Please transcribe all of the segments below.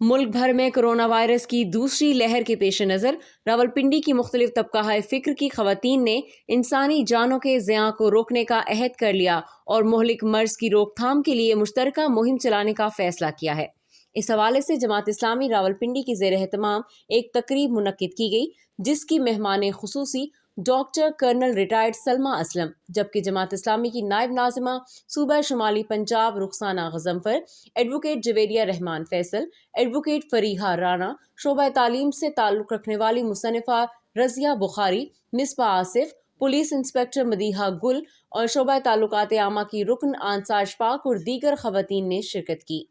मुल्क भर में कोरोना वायरस की दूसरी लहर के पेश नज़र रावलपिंडी की मुख्तलिफ तबका फ़िक्र की ख़वातीन ने इंसानी जानों के ज़िया को रोकने का अहद कर लिया और मुहलिक मर्ज़ की रोकथाम के लिए मुश्तरका मुहिम चलाने का फ़ैसला किया है। इस हवाले से जमात इस्लामी रावलपिंडी की ज़ेर एहतमाम एक तकरीब मुनक्किद की गई, जिसकी मेहमान खुसूसी doctor colonel retired Salma Aslam, जबकि जमात इस्लामी की नायब नाज़िमा सूबा शुमाली पंजाब रुखसाना गजम्फर, एडवोकेट जवेरिया रहमान फैसल, एडवोकेट फरीहा राना, शोबा तालीम से ताल्लुक़ रखने वाली मुसन्निफ़ा रज़िया बुखारी, मिसबा आसिफ, पुलिस इंस्पेक्टर मदीहा गुल और शोबा ताल्लुकात आमा की रुकन आंसाज पाक और दीगर ख़वातीन ने शिरकत की।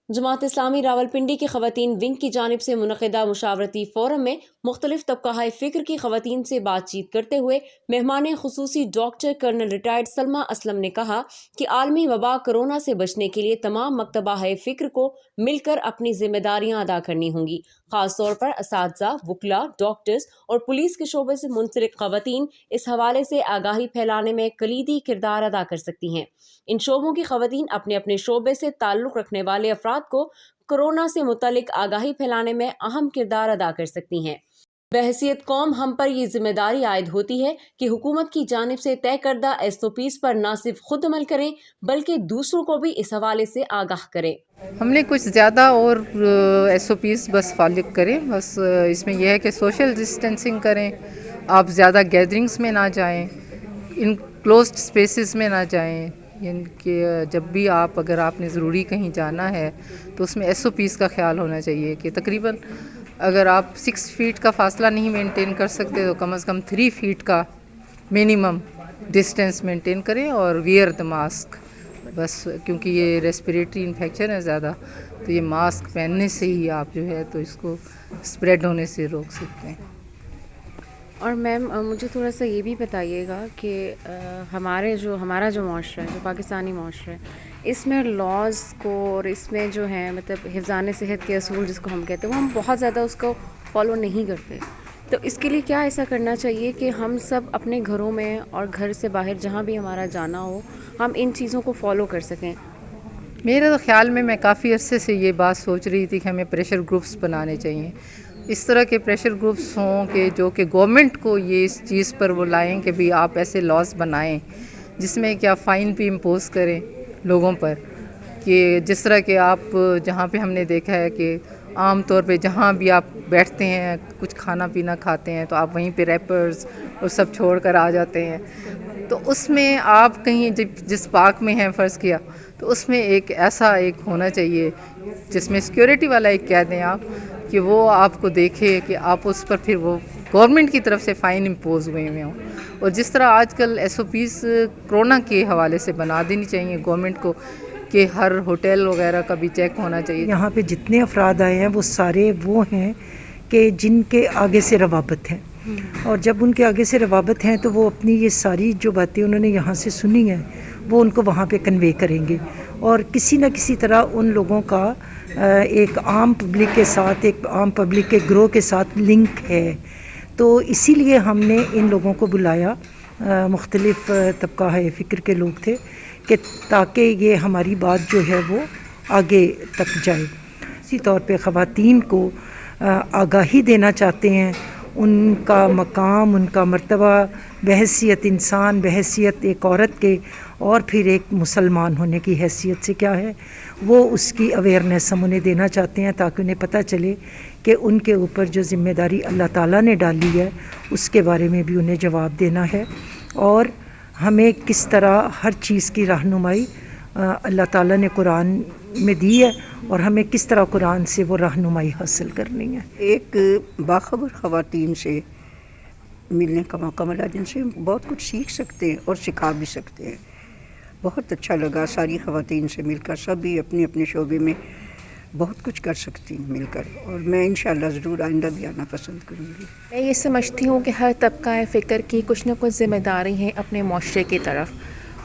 जमात इस्लामी रावलपिंडी की ख़वातीन विंग की जानिब से मुनक़िदा मुशावरती फ़ोरम में मुख्तलिफ तबका फ़िक्र की ख़वातीन से बातचीत करते हुए मेहमान खुसूसी doctor colonel retired Salma Aslam ने कहा कि आलमी वबा कोरोना से बचने के लिए तमाम मकतबा फ़िक्र को मिलकर अपनी ज़िम्मेदारियाँ अदा करनी होंगी। ख़ास तौर पर असातिज़ा, वकला, डॉक्टर्स और पुलिस के शोबे से मुंसलिक ख़वातीन इस हवाले से आगाही फैलाने में कलीदी किरदार अदा कर सकती हैं। इन शोबों की ख़वातीन अपने अपने शोबे से ताल्लुक़ रखने वाले अफराद को कोरोना से मुतल्लिक आगाही फैलाने में अहम किरदार अदा कर सकती हैं। बहैसियत कौम हम पर ये जिम्मेदारी आयद होती है कि हुकूमत की जानिब से तय करदा SOPs पर न सिर्फ खुद अमल करें बल्कि दूसरों को भी इस हवाले से आगाह करें। हमने कुछ ज़्यादा और SOPs बस फॉलो करें। बस इसमें यह है कि सोशल डिस्टेंसिंग करें, आप ज़्यादा गैदरिंग्स में ना जाएं, इन क्लोज्ड स्पेसेस में ना जाएं। इनके जब भी अगर आपने ज़रूरी कहीं जाना है तो उसमें SOPs का ख्याल होना चाहिए कि तकरीबन अगर आप 6 फीट का फासला नहीं मेंटेन कर सकते तो कम से कम 3 फीट का मिनिमम डिस्टेंस मेंटेन करें और वियर द मास्क। बस क्योंकि ये रेस्पिरेटरी इन्फेक्शन है ज़्यादा, तो ये मास्क पहनने से ही आप जो है तो इसको स्प्रेड होने से रोक सकते हैं। और मैम मुझे थोड़ा सा ये भी बताइएगा कि हमारा जो माशरा है, जो पाकिस्तानी माशरा है, इसमें लॉज़ को और इसमें जो है मतलब हिफ़्ज़ान सेहत के असूल जिसको हम कहते हैं, वो हम बहुत ज़्यादा उसको फॉलो नहीं करते। तो इसके लिए क्या ऐसा करना चाहिए कि हम सब अपने घरों में और घर से बाहर जहाँ भी हमारा जाना हो, हम इन चीज़ों को फॉलो कर सकें? मेरे तो ख़्याल में मैं काफ़ी अरसे से ये बात सोच रही थी कि हमें प्रेशर ग्रुप्स बनाने चाहिए। इस तरह के प्रेशर ग्रुप्स हों कि जो कि गवर्नमेंट को ये इस चीज़ पर वो लाएँ कि भी आप ऐसे लॉज बनाएं जिसमें क्या फ़ाइन भी इम्पोज़ करें लोगों पर, कि जिस तरह के आप जहाँ पे हमने देखा है कि आम तौर पे जहाँ भी आप बैठते हैं, कुछ खाना पीना खाते हैं तो आप वहीं पे रैपर्स और सब छोड़ कर आ जाते हैं। तो उसमें आप कहीं जिस पार्क में हैं फ़र्ज़ किया तो उसमें एक ऐसा होना चाहिए जिसमें सिक्योरिटी वाला कह दें आप कि वो आपको देखे कि आप उस पर फिर वो गवर्नमेंट की तरफ से फ़ाइन इम्पोज़ हुए हों। और जिस तरह आजकल SOPs कोरोना के हवाले से बना देनी चाहिए गवर्नमेंट को कि हर होटल वगैरह का भी चेक होना चाहिए। यहाँ पे जितने अफराद आए हैं वो सारे वो हैं कि जिनके आगे से रवाबत हैं, और जब उनके आगे से रवाबत हैं तो वो अपनी ये सारी जो बातें उन्होंने यहाँ से सुनी हैं वो उनको वहाँ पे कन्वे करेंगे, और किसी न किसी तरह उन लोगों का एक आम पब्लिक के साथ, एक आम पब्लिक के ग्रोह के साथ लिंक है। तो इसीलिए हमने इन लोगों को बुलाया, मुख्तलिफ़ तबका फ़िक्र के लोग थे, कि ताकि ये हमारी बात जो है वो आगे तक जाए। इसी तौर पे ख़वातीन को आगाही देना चाहते हैं, उनका मकाम, उनका मर्तबा बहैसियत इंसान, बहैसियत एक औरत के और फिर एक मुसलमान होने की हैसियत से क्या है, वो उसकी अवेयरनेस हम उन्हें देना चाहते हैं ताकि उन्हें पता चले कि उनके ऊपर जो ज़िम्मेदारी अल्लाह ताला ने डाली है उसके बारे में भी उन्हें जवाब देना है, और हमें किस तरह हर चीज़ की रहनुमाई अल्लाह ताला ने कुरान में दी है और हमें किस तरह कुरान से वो रहनुमाई हासिल करनी है। एक बाखबर ख़वातीन से मिलने का मौका मिला जिनसे बहुत कुछ सीख सकते हैं और सिखा भी सकते हैं। बहुत अच्छा लगा सारी ख़वातीन से मिलकर, सभी अपने अपने शोबे में बहुत कुछ कर सकती हैं मिलकर, और मैं इंशाअल्लाह ज़रूर आइंदा भी आना पसंद करूँगी। मैं ये समझती हूँ कि हर तबका फ़िक्र की कुछ न कुछ ज़िम्मेदारी है अपने माशरे की तरफ,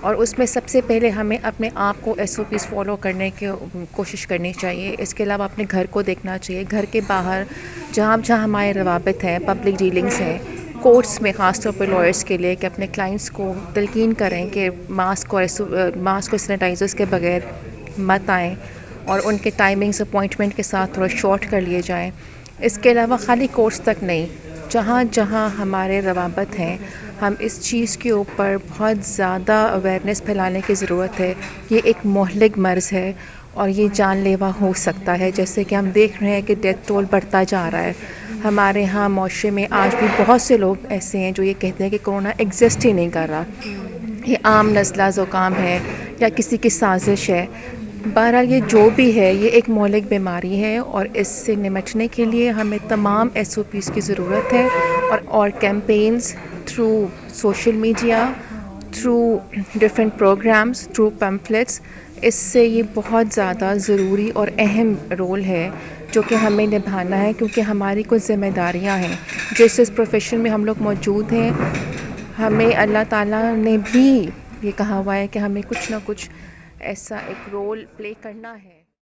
और उसमें सबसे पहले हमें अपने आप को SOPs फॉलो करने की कोशिश करनी चाहिए। इसके अलावा अपने घर को देखना चाहिए, घर के बाहर जहाँ जहाँ हमारे रवाबित हैं, पब्लिक डीलिंग्स हैं, कोर्ट्स में ख़ास तौर पर लॉयर्स के लिए कि अपने क्लाइंट्स को तलकीन करें कि मास्क और सैनिटाइज़र्स के बगैर मत आएँ। اور ان کے ٹائمنگز اپوائنٹمنٹ کے ساتھ تھوڑا شارٹ کر لیے جائیں. اس کے علاوہ خالی کورس تک نہیں، جہاں جہاں ہمارے روابط ہیں ہم اس چیز کے اوپر بہت زیادہ اویئرنیس پھیلانے کی ضرورت ہے. یہ ایک مہلک مرض ہے اور یہ جان لیوا ہو سکتا ہے، جیسے کہ ہم دیکھ رہے ہیں کہ ڈیتھ ٹول بڑھتا جا رہا ہے. ہمارے ہاں معاشرے میں آج بھی بہت سے لوگ ایسے ہیں جو یہ کہتے ہیں کہ کرونا ایگزسٹ ہی نہیں کر رہا، یہ عام نزلہ زکام ہے یا کسی کی سازش ہے. بہرحال یہ جو بھی ہے یہ ایک مہلک بیماری ہے اور اس سے نمٹنے کے لیے ہمیں تمام SOPs کی ضرورت ہے اور campaigns through social media, through different programmes, through pamphlets, اس سے یہ بہت زیادہ ضروری اور اہم رول ہے جو کہ ہمیں نبھانا ہے، کیونکہ ہماری کچھ ذمہ داریاں ہیں. جس پروفیشن میں ہم لوگ موجود ہیں ہمیں اللہ تعالیٰ نے بھی یہ کہا ہوا ہے کہ ہمیں کچھ نہ کچھ ایسا ایک رول پلے کرنا ہے.